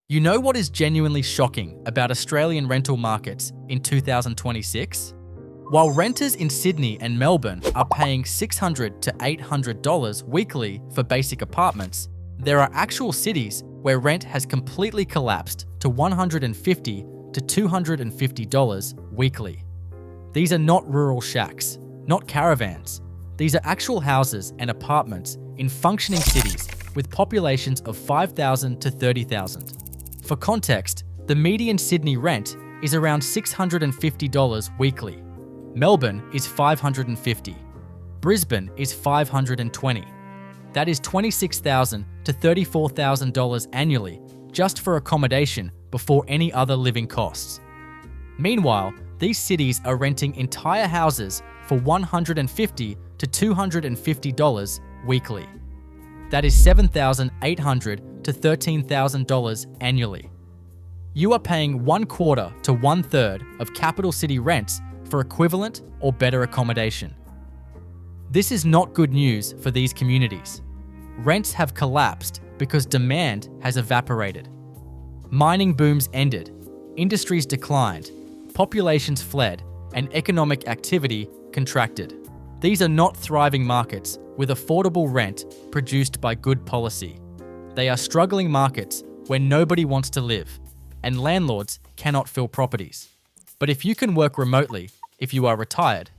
You know what is genuinely shocking about Australian rental markets in 2026? While renters in Sydney and Melbourne are paying $600 to $800 weekly for basic apartments, there are actual cities where rent has completely collapsed to $150 to $250 weekly. These are not rural shacks, not caravans. These are actual houses and apartments in functioning cities with populations of 5,000 to 30,000. For context, the median Sydney rent is around $650 weekly. Melbourne is $550. Brisbane is $520. That is $26,000 to $34,000 annually just for accommodation before any other living costs. Meanwhile, these cities are renting entire houses for $150 to $250 weekly. That is $7,800 to $13,000 annually. You are paying 1/4 to 1/3 of capital city rents for equivalent or better accommodation. This is not good news for these communities. Rents have collapsed because demand has evaporated. Mining booms ended, industries declined, populations fled, and economic activity contracted. These are not thriving markets with affordable rent produced by good policy. They are struggling markets where nobody wants to live, and landlords cannot fill properties. But if you can work remotely, if you are retired,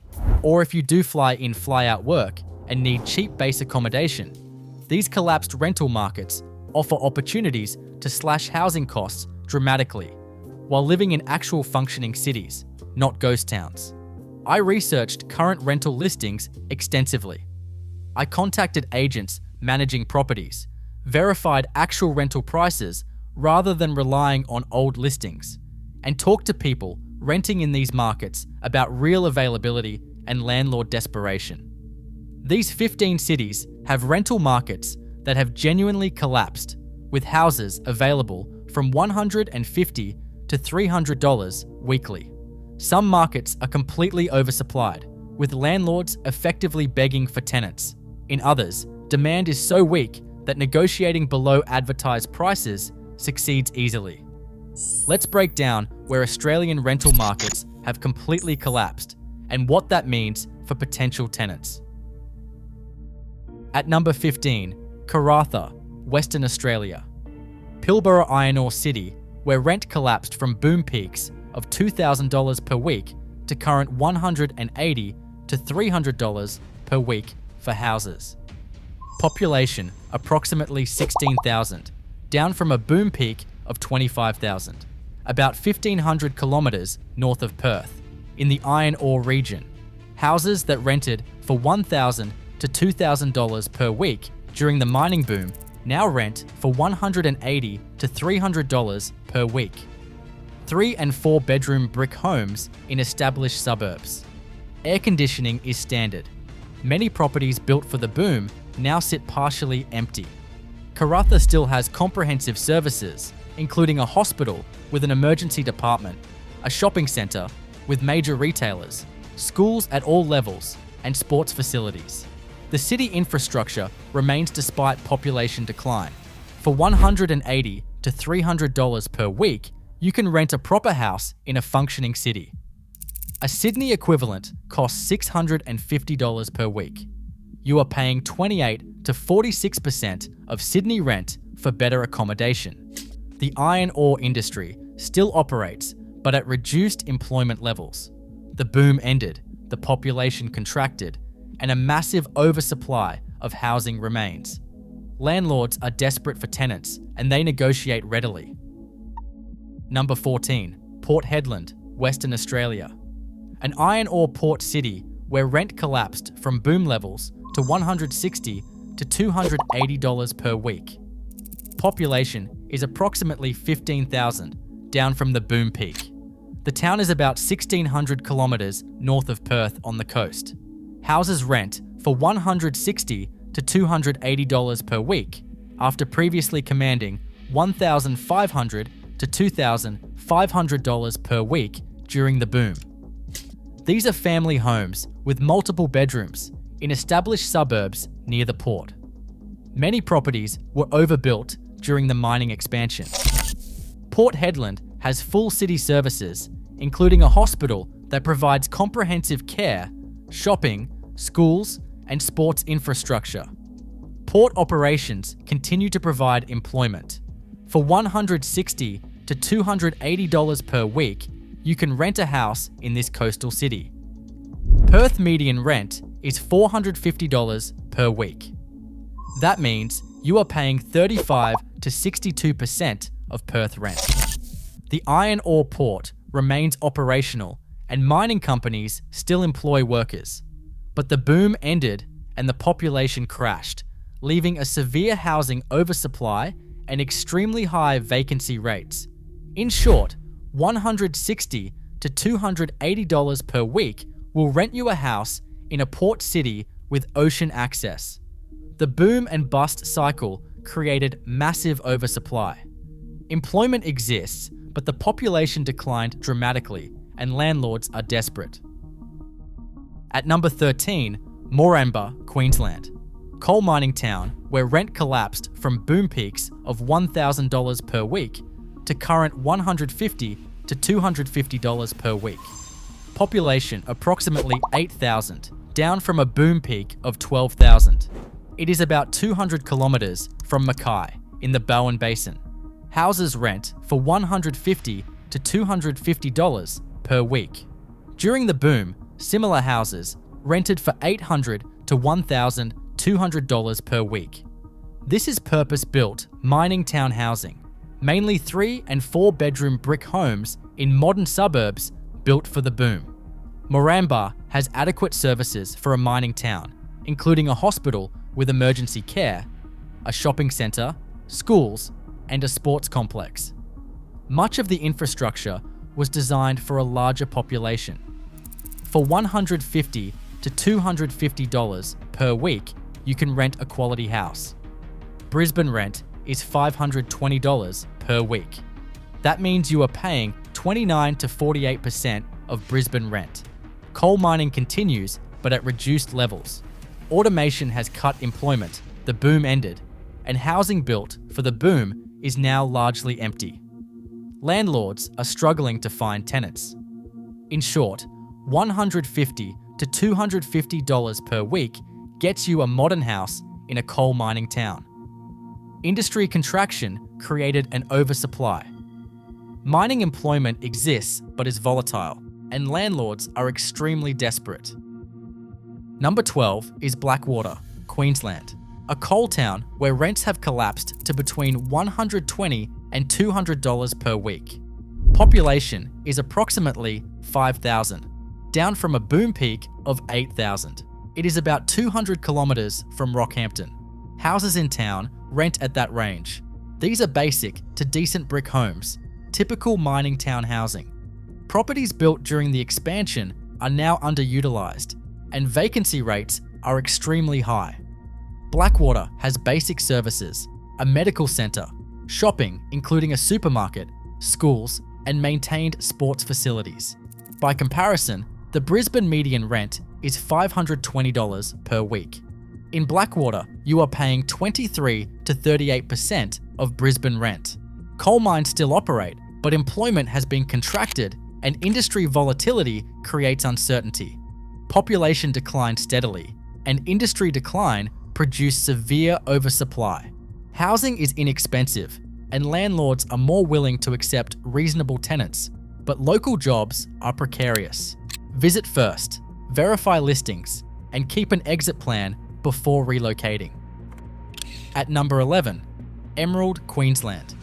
or if you do fly in, fly out work and need cheap base accommodation, these collapsed rental markets offer opportunities to slash housing costs dramatically while living in actual functioning cities, not ghost towns. I researched current rental listings extensively. I contacted agents managing properties, verified actual rental prices rather than relying on old listings, and talked to people renting in these markets about real availability and landlord desperation. These 15 cities have rental markets that have genuinely collapsed, with houses available from $150 to $300 weekly. Some markets are completely oversupplied, with landlords effectively begging for tenants. In others, demand is so weak that negotiating below advertised prices succeeds easily. Let's break down where Australian rental markets have completely collapsed and what that means for potential tenants. At number 15, Karratha, Western Australia. Pilbara Iron Ore City, where rent collapsed from boom peaks of $2,000 per week to current $180 to $300 per week for houses. Population approximately 16,000, down from a boom peak of 25,000, about 1,500 kilometers north of Perth, in the iron ore region. Houses that rented for $1,000 to $2,000 per week during the mining boom now rent for $180 to $300 per week. 3 and 4 bedroom brick homes in established suburbs. Air conditioning is standard. Many properties built for the boom now sit partially empty. Karratha still has comprehensive services, including a hospital with an emergency department, a shopping centre with major retailers, schools at all levels, and sports facilities. The city infrastructure remains despite population decline. For $180 to $300 per week, you can rent a proper house in a functioning city. A Sydney equivalent costs $650 per week. You are paying 28 to 46% of Sydney rent for better accommodation. The iron ore industry still operates, but at reduced employment levels. The boom ended, the population contracted, and a massive oversupply of housing remains. Landlords are desperate for tenants, and they negotiate readily. Number 14, Port Hedland, Western Australia. An iron ore port city where rent collapsed from boom levels to $160 to $280 per week. Population is approximately 15,000, down from the boom peak. The town is about 1,600 kilometers north of Perth on the coast. Houses rent for $160 to $280 per week after previously commanding $1,500 to $2,500 per week during the boom. These are family homes with multiple bedrooms in established suburbs near the port. Many properties were overbuilt during the mining expansion. Port Hedland has full city services, including a hospital that provides comprehensive care, shopping, schools, and sports infrastructure. Port operations continue to provide employment. For $160 to $280 per week, you can rent a house in this coastal city. Perth median rent is $450 per week. That means you are paying 35 to 62% of Perth rent. The iron ore port remains operational and mining companies still employ workers. But the boom ended and the population crashed, leaving a severe housing oversupply and extremely high vacancy rates. In short, $160 to $280 per week will rent you a house in a port city with ocean access. The boom and bust cycle created massive oversupply. Employment exists, but the population declined dramatically and landlords are desperate. At number 13, Moranbah, Queensland. Coal mining town where rent collapsed from boom peaks of $1,000 per week to current $150 to $250 per week. Population approximately 8,000, down from a boom peak of 12,000. It is about 200 kilometers from Mackay in the Bowen Basin. Houses rent for $150 to $250 per week. During the boom, similar houses rented for $800 to $1,200 per week. This is purpose-built mining town housing, mainly 3 and 4 bedroom brick homes in modern suburbs built for the boom. Moranbah has adequate services for a mining town, including a hospital with emergency care, a shopping centre, schools, and a sports complex. Much of the infrastructure was designed for a larger population. For $150 to $250 per week, you can rent a quality house. Brisbane rent is $520 per week. That means you are paying 29 to 48% of Brisbane rent. Coal mining continues, but at reduced levels. Automation has cut employment, the boom ended, and housing built for the boom is now largely empty. Landlords are struggling to find tenants. In short, $150 to $250 per week gets you a modern house in a coal mining town. Industry contraction created an oversupply. Mining employment exists but is volatile, and landlords are extremely desperate. Number 12 is Blackwater, Queensland, a coal town where rents have collapsed to between $120 and $200 per week. Population is approximately 5,000, down from a boom peak of 8,000. It is about 200 kilometers from Rockhampton. Houses in town rent at that range. These are basic to decent brick homes, typical mining town housing. Properties built during the expansion are now underutilized, and vacancy rates are extremely high. Blackwater has basic services, a medical centre, shopping including a supermarket, schools, and maintained sports facilities. By comparison, the Brisbane median rent is $520 per week. In Blackwater, you are paying 23 to 38% of Brisbane rent. Coal mines still operate, but employment has been contracted and industry volatility creates uncertainty. Population declined steadily, and industry decline produced severe oversupply. Housing is inexpensive, and landlords are more willing to accept reasonable tenants, but local jobs are precarious. Visit first, verify listings, and keep an exit plan before relocating. At number 11, Emerald, Queensland,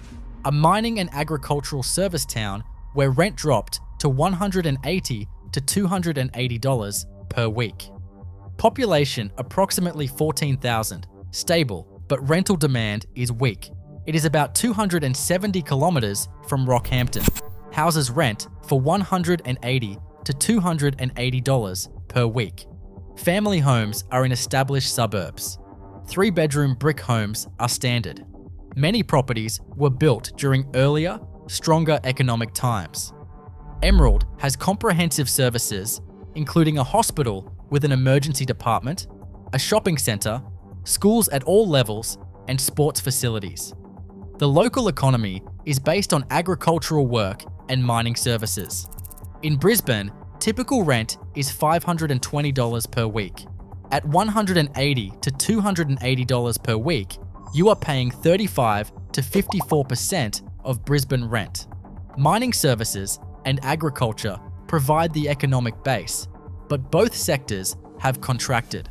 a mining and agricultural service town where rent dropped to $180 to $280 per week. Population approximately 14,000, stable, but rental demand is weak. It is about 270 kilometers from Rockhampton. Houses rent for $180 to $280 per week. Family homes are in established suburbs. 3-bedroom brick homes are standard. Many properties were built during earlier, stronger economic times. Emerald has comprehensive services, including a hospital with an emergency department, a shopping centre, schools at all levels, and sports facilities. The local economy is based on agricultural work and mining services. In Brisbane, typical rent is $520 per week. At $180 to $280 per week, you are paying 35 to 54% of Brisbane rent. Mining services and agriculture provide the economic base, but both sectors have contracted.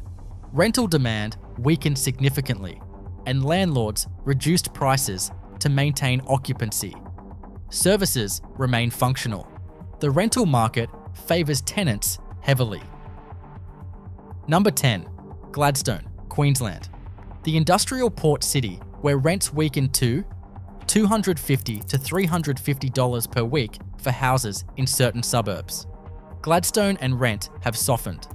Rental demand weakened significantly, and landlords reduced prices to maintain occupancy. Services remain functional. The rental market favours tenants heavily. Number 10. Gladstone, Queensland. The industrial port city where rents weakened to $250 to $350 per week for houses in certain suburbs. Gladstone and rent have softened.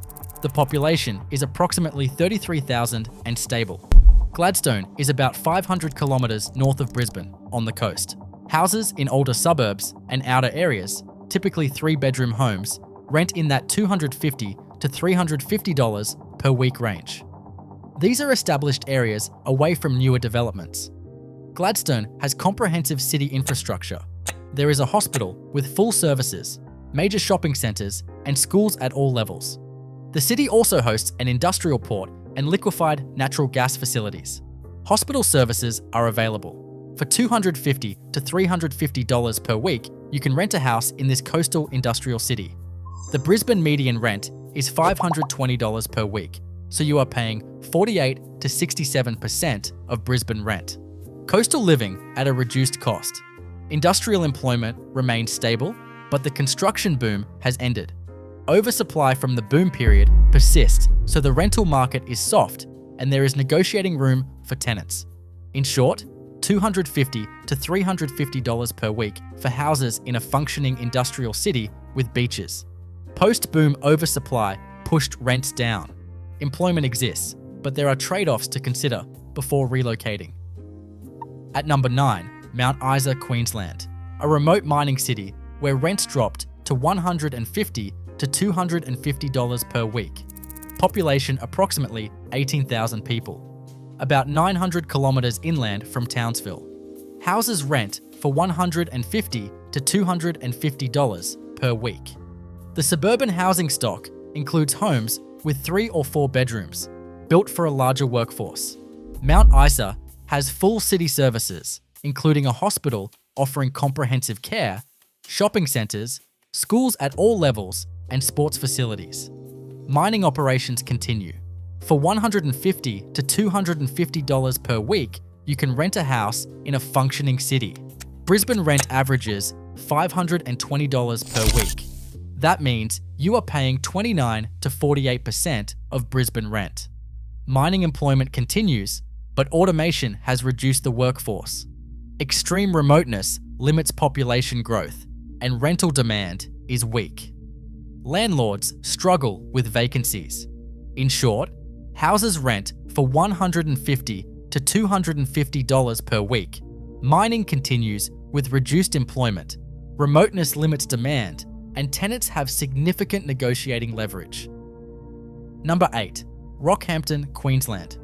The population is approximately 33,000 and stable. Gladstone is about 500 kilometres north of Brisbane, on the coast. Houses in older suburbs and outer areas, typically 3-bedroom homes, rent in that $250 to $350 per week range. These are established areas away from newer developments. Gladstone has comprehensive city infrastructure. There is a hospital with full services, major shopping centres, and schools at all levels. The city also hosts an industrial port and liquefied natural gas facilities. Hospital services are available. For $250 to $350 per week, you can rent a house in this coastal industrial city. The Brisbane median rent is $520 per week, so you are paying 48 to 67% of Brisbane rent. Coastal living at a reduced cost. Industrial employment remains stable, but the construction boom has ended. Oversupply from the boom period persists, so the rental market is soft and there is negotiating room for tenants. In short, $250 to $350 per week for houses in a functioning industrial city with beaches. Post-boom oversupply pushed rents down. Employment exists, but there are trade-offs to consider before relocating. At number 9, Mount Isa, Queensland, a remote mining city where rents dropped to $150 to $250 per week. Population approximately 18,000 people. About 900 kilometres inland from Townsville. Houses rent for $150 to $250 per week. The suburban housing stock includes homes with 3 or 4 bedrooms, built for a larger workforce. Mount Isa has full city services, including a hospital offering comprehensive care, shopping centres, schools at all levels, and sports facilities. Mining operations continue. For $150 to $250 per week, you can rent a house in a functioning city. Brisbane rent averages $520 per week. That means you are paying 29 to 48% of Brisbane rent. Mining employment continues, but automation has reduced the workforce. Extreme remoteness limits population growth, and rental demand is weak. Landlords struggle with vacancies. In short, houses rent for $150 to $250 per week. Mining continues with reduced employment. Remoteness limits demand, and tenants have significant negotiating leverage. Number 8. Rockhampton, Queensland.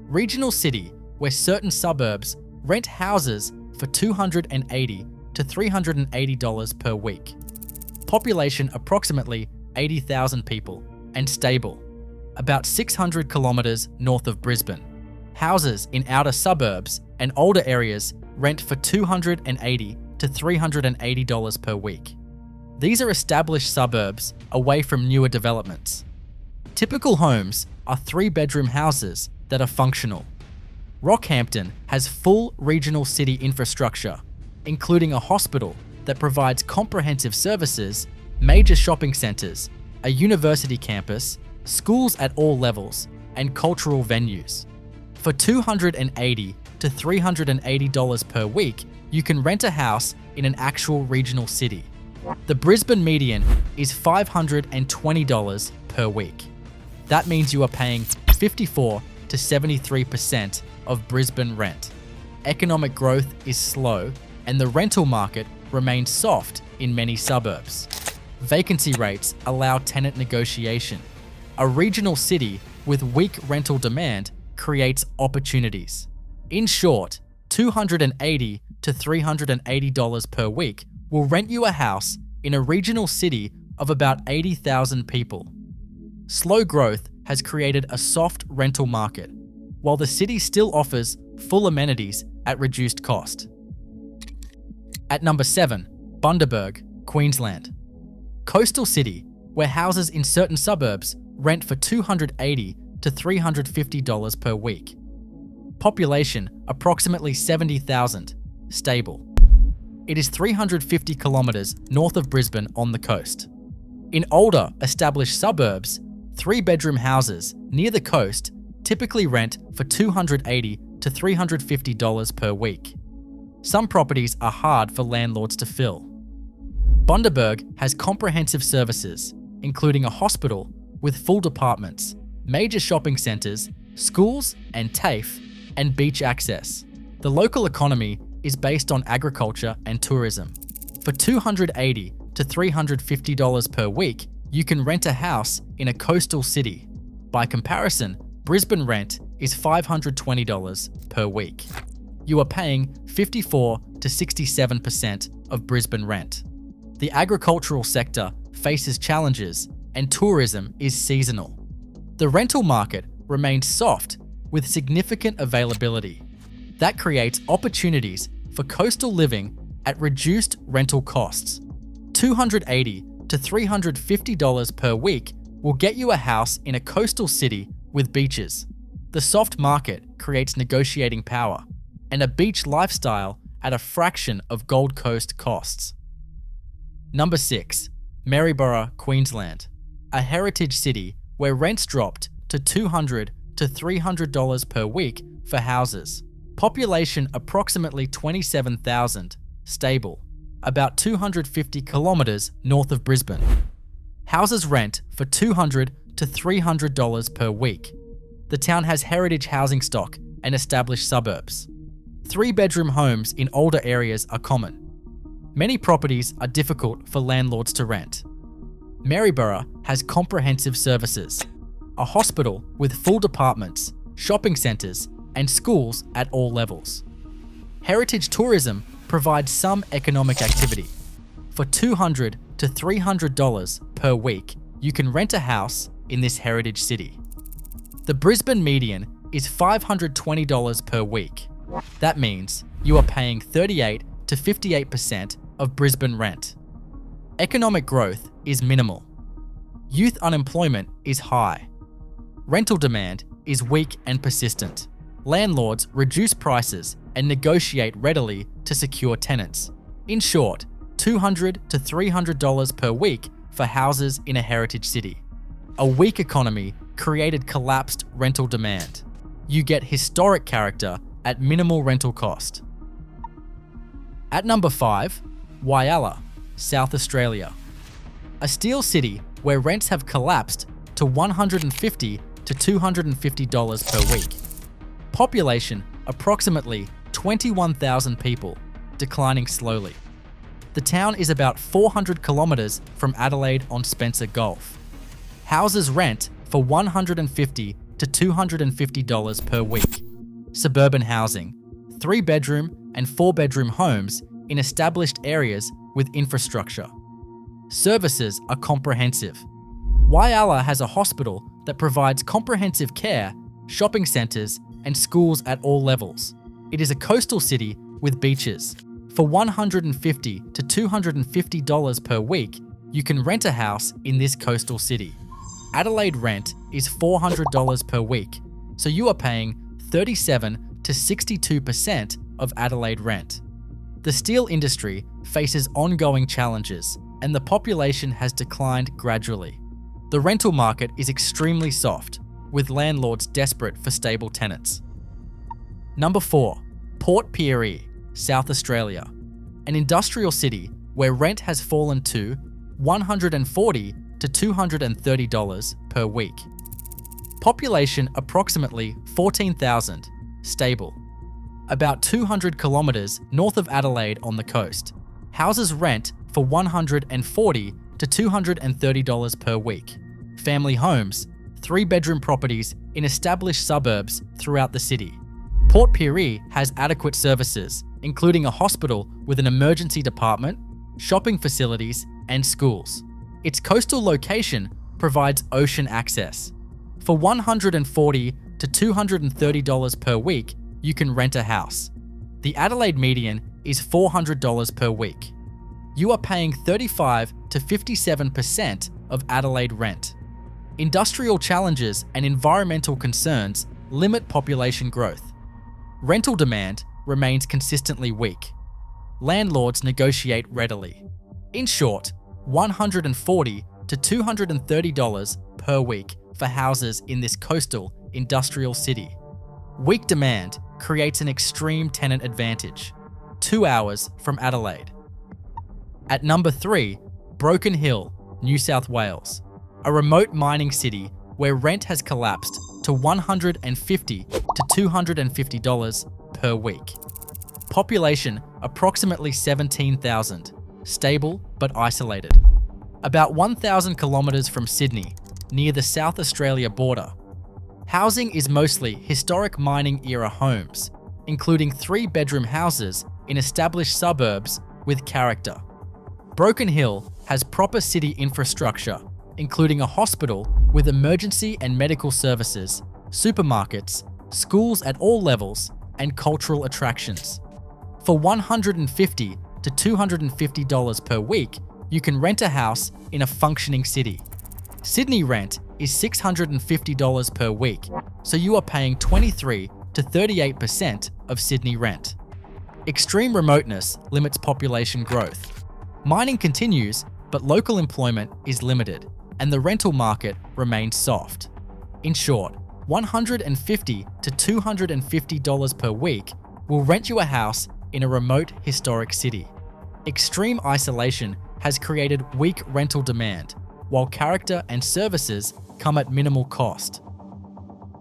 Regional city where certain suburbs rent houses for $280 to $380 per week. Population approximately 80,000 people and stable. About 600 kilometres north of Brisbane. Houses in outer suburbs and older areas rent for $280 to $380 per week. These are established suburbs away from newer developments. Typical homes are 3-bedroom houses that are functional. Rockhampton has full regional city infrastructure, including a hospital that provides comprehensive services, major shopping centres, a university campus, schools at all levels, and cultural venues. For $280 to $380 per week, you can rent a house in an actual regional city. The Brisbane median is $520 per week. That means you are paying 54 to 73% of Brisbane rent. Economic growth is slow, and the rental market remains soft in many suburbs. Vacancy rates allow tenant negotiation. A regional city with weak rental demand creates opportunities. In short, $280 to $380 per week will rent you a house in a regional city of about 80,000 people. Slow growth has created a soft rental market, while the city still offers full amenities at reduced cost. At number 7, Bundaberg, Queensland. Coastal city where houses in certain suburbs rent for $280 to $350 per week. Population approximately 70,000, stable. It is 350 kilometers north of Brisbane on the coast. In older, established suburbs, 3-bedroom houses near the coast typically rent for $280 to $350 per week. Some properties are hard for landlords to fill. Bundaberg has comprehensive services, including a hospital with full departments, major shopping centres, schools and TAFE, and beach access. The local economy is based on agriculture and tourism. For $280 to $350 per week, you can rent a house in a coastal city. By comparison, Brisbane rent is $520 per week. You are paying 54 to 67% of Brisbane rent. The agricultural sector faces challenges and tourism is seasonal. The rental market remains soft with significant availability. That creates opportunities for coastal living at reduced rental costs. $280 to $350 per week will get you a house in a coastal city with beaches. The soft market creates negotiating power and a beach lifestyle at a fraction of Gold Coast costs. Number 6, Maryborough, Queensland, a heritage city where rents dropped to $200 to $300 per week for houses. Population approximately 27,000, stable, about 250 kilometers north of Brisbane. Houses rent for $200 to $300 per week. The town has heritage housing stock and established suburbs. 3-bedroom homes in older areas are common. Many properties are difficult for landlords to rent. Maryborough has comprehensive services, a hospital with full departments, shopping centres, and schools at all levels. Heritage tourism provides some economic activity. For $200 to $300 per week, you can rent a house in this heritage city. The Brisbane median is $520 per week. That means you are paying 38 to 58% of Brisbane rent. Economic growth is minimal. Youth unemployment is high. Rental demand is weak and persistent. Landlords reduce prices and negotiate readily to secure tenants. In short, $200 to $300 per week for houses in a heritage city. A weak economy created collapsed rental demand. You get historic character at minimal rental cost. At number 5, Whyalla, South Australia. A steel city where rents have collapsed to $150 to $250 per week. Population approximately 21,000 people, declining slowly. The town is about 400 kilometers from Adelaide on Spencer Gulf. Houses rent for $150 to $250 per week. Suburban housing, 3-bedroom and 4-bedroom homes in established areas with infrastructure. Services are comprehensive. Whyalla has a hospital that provides comprehensive care, shopping centres, and schools at all levels. It is a coastal city with beaches. For $150 to $250 per week, you can rent a house in this coastal city. Adelaide rent is $400 per week, so you are paying 37 to 62% of Adelaide rent. The steel industry faces ongoing challenges, and the population has declined gradually. The rental market is extremely soft, with landlords desperate for stable tenants. Number 4, Port Pirie, South Australia, an industrial city where rent has fallen to $140 to $230 per week. Population approximately 14,000, stable. About 200 kilometers north of Adelaide on the coast. Houses rent for $140 to $230 per week. Family homes, 3-bedroom properties in established suburbs throughout the city. Port Pirie has adequate services, including a hospital with an emergency department, shopping facilities, and schools. Its coastal location provides ocean access. For $140 to $230 per week, you can rent a house. The Adelaide median is $400 per week. You are paying 35 to 57% of Adelaide rent. Industrial challenges and environmental concerns limit population growth. Rental demand remains consistently weak. Landlords negotiate readily. In short, $140 to $230 per week for houses in this coastal industrial city. Weak demand creates an extreme tenant advantage, 2 hours from Adelaide. At number 3, Broken Hill, New South Wales, a remote mining city where rent has collapsed to $150 to $250 per week. Population approximately 17,000, stable but isolated. About 1,000 kilometres from Sydney, near the South Australia border. Housing is mostly historic mining era homes, including 3-bedroom houses in established suburbs with character. Broken Hill has proper city infrastructure, including a hospital with emergency and medical services, supermarkets, schools at all levels, and cultural attractions. For $150 to $250 per week, you can rent a house in a functioning city. Sydney rent is $650 per week, so you are paying 23 to 38% of Sydney rent. Extreme remoteness limits population growth. Mining continues, but local employment is limited, and the rental market remains soft. In short, $150 to $250 per week will rent you a house in a remote historic city. Extreme isolation has created weak rental demand, while character and services come at minimal cost.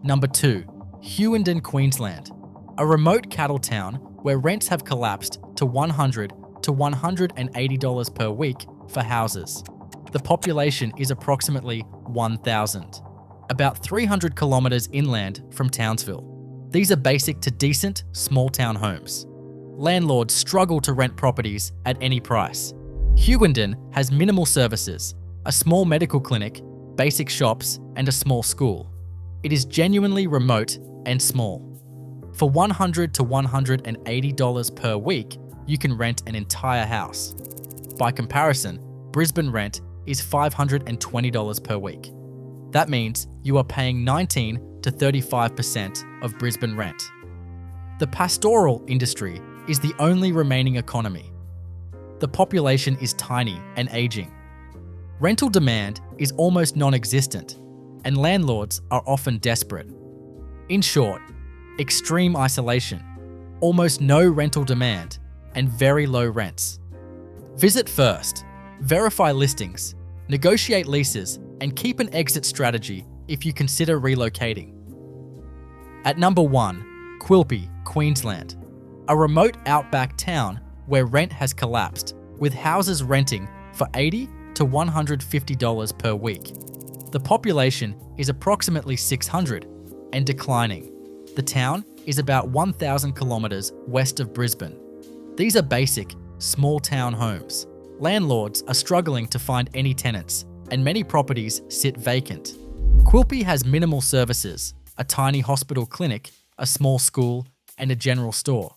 Number 2, Hughenden, Queensland, a remote cattle town where rents have collapsed to $100 to $180 per week for houses. The population is approximately 1,000, about 300 kilometres inland from Townsville. These are basic to decent small town homes. Landlords struggle to rent properties at any price. Hughenden has minimal services, a small medical clinic, basic shops, and a small school. It is genuinely remote and small. For $100 to $180 per week, you can rent an entire house. By comparison, Brisbane rent is $520 per week. That means you are paying 19 to 35% of Brisbane rent. The pastoral industry is the only remaining economy. The population is tiny and aging. Rental demand is almost non-existent, and landlords are often desperate. In short, extreme isolation, almost no rental demand, and very low rents. Visit first, verify listings, negotiate leases, and keep an exit strategy if you consider relocating. At number 1, Quilpie, Queensland, a remote outback town where rent has collapsed, with houses renting for $80 to $150 per week. The population is approximately 600 and declining. The town is about 1,000 kilometres west of Brisbane. These are basic, small town homes. Landlords are struggling to find any tenants, and many properties sit vacant. Quilpie has minimal services, a tiny hospital clinic, a small school, and a general store.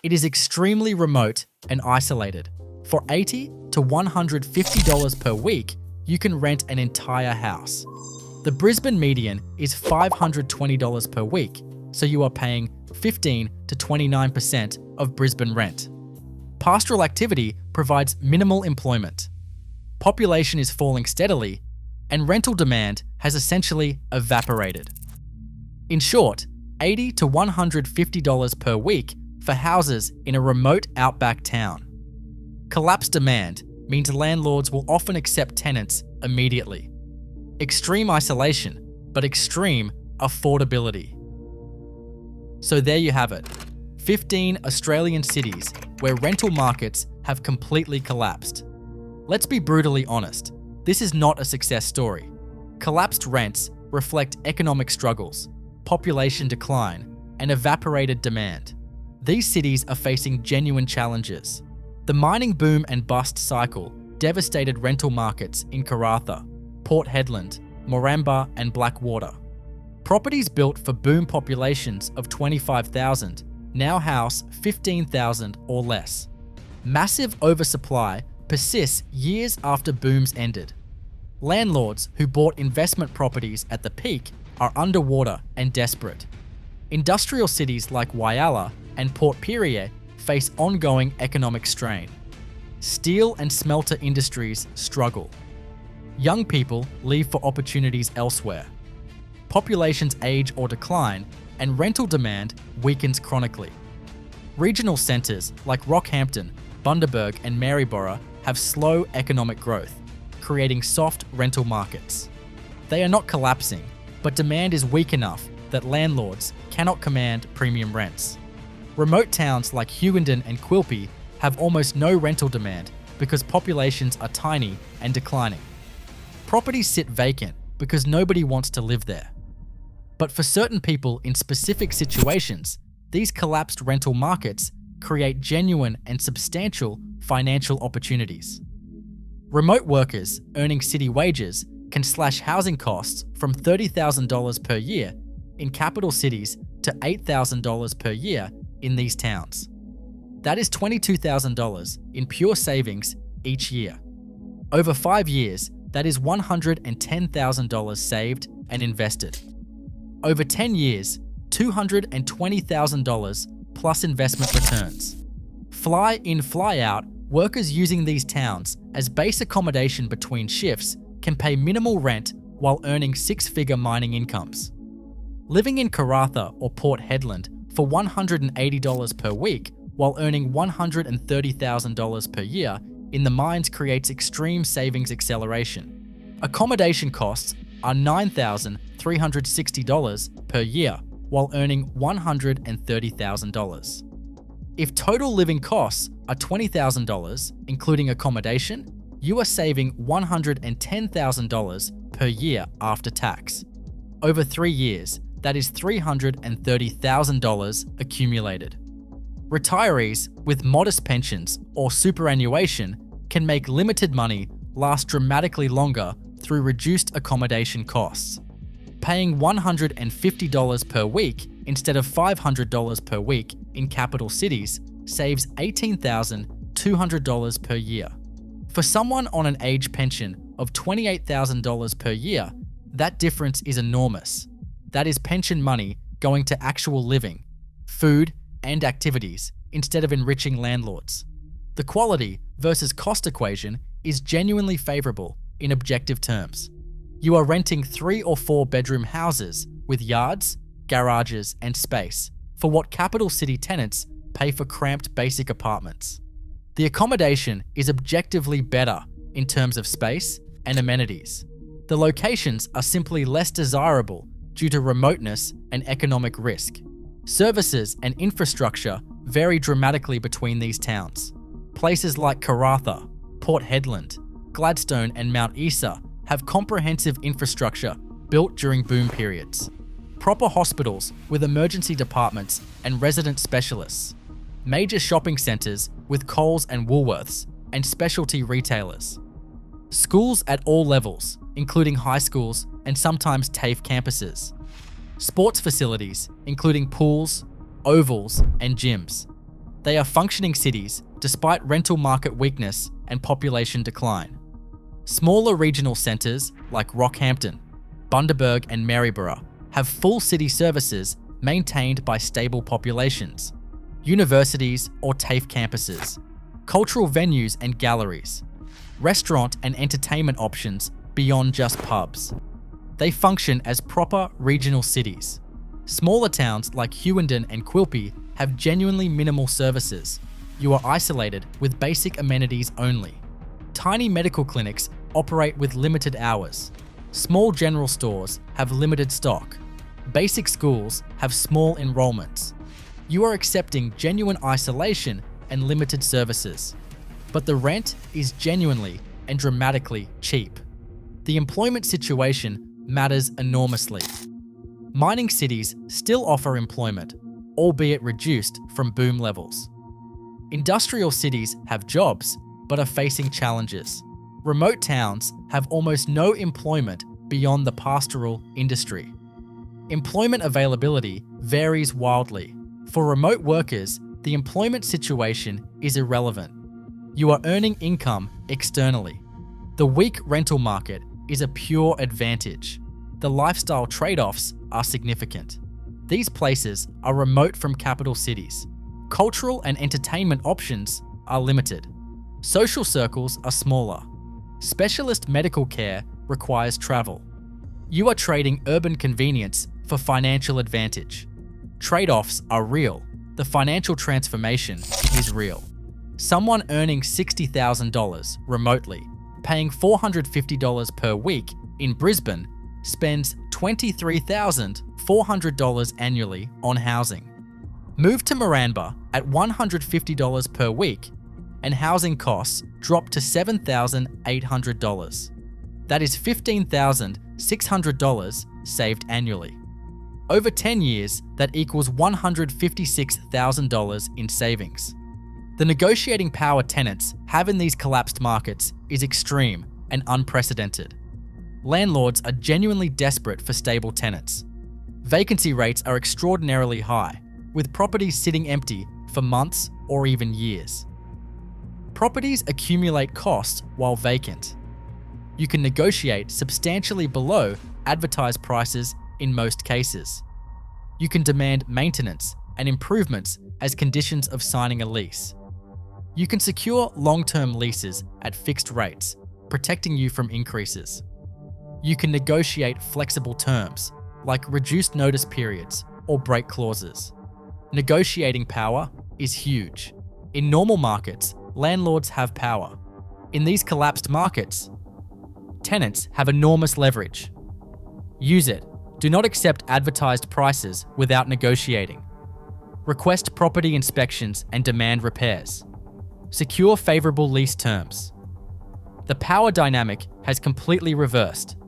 It is extremely remote and isolated. For $80 to $150 per week, you can rent an entire house. The Brisbane median is $520 per week, so you are paying 15 to 29% of Brisbane rent. Pastoral activity provides minimal employment. Population is falling steadily, and rental demand has essentially evaporated. In short, $80 to $150 per week for houses in a remote outback town. Collapsed demand means landlords will often accept tenants immediately. Extreme isolation, but extreme affordability. So there you have it, 15 Australian cities where rental markets have completely collapsed. Let's be brutally honest, this is not a success story. Collapsed rents reflect economic struggles, population decline, and evaporated demand. These cities are facing genuine challenges. The mining boom and bust cycle devastated rental markets in Karratha, Port Hedland, Moranbah and Blackwater. Properties built for boom populations of 25,000 now house 15,000 or less. Massive oversupply persists years after booms ended. Landlords who bought investment properties at the peak are underwater and desperate. Industrial cities like Whyalla and Port Pirie face ongoing economic strain. Steel and smelter industries struggle. Young people leave for opportunities elsewhere. Populations age or decline, and rental demand weakens chronically. Regional centres like Rockhampton, Bundaberg and Maryborough have slow economic growth, creating soft rental markets. They are not collapsing, but demand is weak enough that landlords cannot command premium rents. Remote towns like Hughenden and Quilpie have almost no rental demand because populations are tiny and declining. Properties sit vacant because nobody wants to live there. But for certain people in specific situations, these collapsed rental markets create genuine and substantial financial opportunities. Remote workers earning city wages can slash housing costs from $30,000 per year in capital cities to $8,000 per year in these towns. That is $22,000 in pure savings each year. Over 5 years, that is $110,000 saved and invested. Over 10 years, $220,000 plus investment returns. Fly in, fly out, workers using these towns as base accommodation between shifts can pay minimal rent while earning six-figure mining incomes. Living in Karratha or Port Hedland for $180 per week while earning $130,000 per year in the mines creates extreme savings acceleration. Accommodation costs are $9,360 per year while earning $130,000. If total living costs are $20,000, including accommodation, you are saving $110,000 per year after tax. Over 3 years, that is $330,000 accumulated. Retirees with modest pensions or superannuation can make limited money last dramatically longer through reduced accommodation costs. Paying $150 per week instead of $500 per week in capital cities saves $18,200 per year. For someone on an age pension of $28,000 per year, that difference is enormous. That is pension money going to actual living, food, and activities instead of enriching landlords. The quality versus cost equation is genuinely favorable in objective terms. You are renting 3 or 4 bedroom houses with yards, garages, and space for what capital city tenants pay for cramped basic apartments. The accommodation is objectively better in terms of space and amenities. The locations are simply less desirable due to remoteness and economic risk. Services and infrastructure vary dramatically between these towns. Places like Karratha, Port Hedland, Gladstone and Mount Isa have comprehensive infrastructure built during boom periods. Proper hospitals with emergency departments and resident specialists. Major shopping centres with Coles and Woolworths and specialty retailers. Schools at all levels, including high schools and sometimes TAFE campuses. Sports facilities, including pools, ovals, and gyms. They are functioning cities despite rental market weakness and population decline. Smaller regional centres like Rockhampton, Bundaberg and Maryborough have full city services maintained by stable populations. Universities or TAFE campuses. Cultural venues and galleries. Restaurant and entertainment options beyond just pubs. They function as proper regional cities. Smaller towns like Hughenden and Quilpie have genuinely minimal services. You are isolated with basic amenities only. Tiny medical clinics operate with limited hours. Small general stores have limited stock. Basic schools have small enrollments. You are accepting genuine isolation and limited services. But the rent is genuinely and dramatically cheap. The employment situation matters enormously. Mining cities still offer employment, albeit reduced from boom levels. Industrial cities have jobs, but are facing challenges. Remote towns have almost no employment beyond the pastoral industry. Employment availability varies wildly. For remote workers, the employment situation is irrelevant. You are earning income externally. The weak rental market is a pure advantage. The lifestyle trade-offs are significant. These places are remote from capital cities. Cultural and entertainment options are limited. Social circles are smaller. Specialist medical care requires travel. You are trading urban convenience for financial advantage. Trade-offs are real. The financial transformation is real. Someone earning $60,000 remotely, paying $450 per week in Brisbane, spends $23,400 annually on housing. Move to Moranbah at $150 per week, and housing costs drop to $7,800. That is $15,600 saved annually. Over 10 years, that equals $156,000 in savings. The negotiating power tenants have in these collapsed markets is extreme and unprecedented. Landlords are genuinely desperate for stable tenants. Vacancy rates are extraordinarily high, with properties sitting empty for months or even years. Properties accumulate costs while vacant. You can negotiate substantially below advertised prices in most cases. You can demand maintenance and improvements as conditions of signing a lease. You can secure long-term leases at fixed rates, protecting you from increases. You can negotiate flexible terms, like reduced notice periods or break clauses. Negotiating power is huge. In normal markets, landlords have power. In these collapsed markets, tenants have enormous leverage. Use it. Do not accept advertised prices without negotiating. Request property inspections and demand repairs. Secure favorable lease terms. The power dynamic has completely reversed.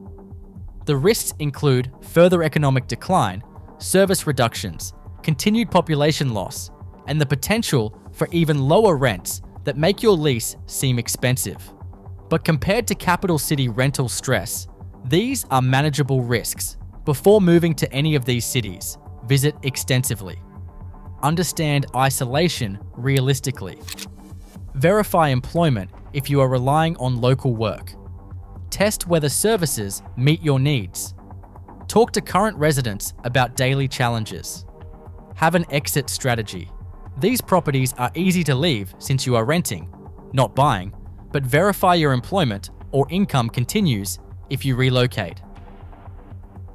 The risks include further economic decline, service reductions, continued population loss, and the potential for even lower rents that make your lease seem expensive. But compared to capital city rental stress, these are manageable risks. Before moving to any of these cities, visit extensively. Understand isolation realistically. Verify employment if you are relying on local work. Test whether services meet your needs. Talk to current residents about daily challenges. Have an exit strategy. These properties are easy to leave since you are renting, not buying, but verify your employment or income continues if you relocate.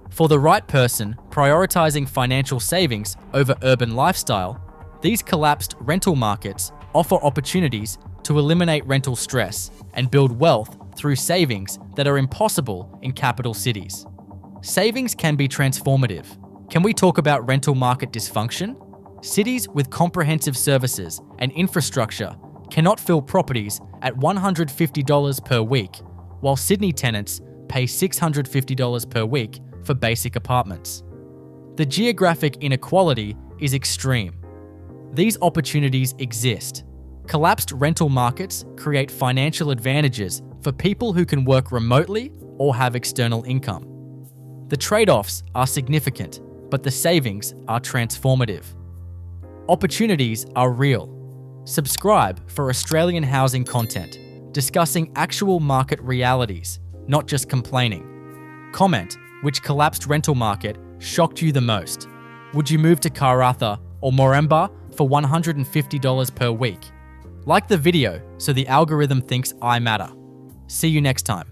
For the right person prioritizing financial savings over urban lifestyle, these collapsed rental markets offer opportunities to eliminate rental stress and build wealth through savings that are impossible in capital cities. Savings can be transformative. Can we talk about rental market dysfunction? Cities with comprehensive services and infrastructure cannot fill properties at $150 per week, while Sydney tenants pay $650 per week for basic apartments. The geographic inequality is extreme. These opportunities exist. Collapsed rental markets create financial advantages for people who can work remotely or have external income. The trade-offs are significant, but the savings are transformative. Opportunities are real. Subscribe for Australian housing content, discussing actual market realities, not just complaining. Comment which collapsed rental market shocked you the most. Would you move to Karratha or Moranbah for $150 per week? Like the video so the algorithm thinks I matter. See you next time.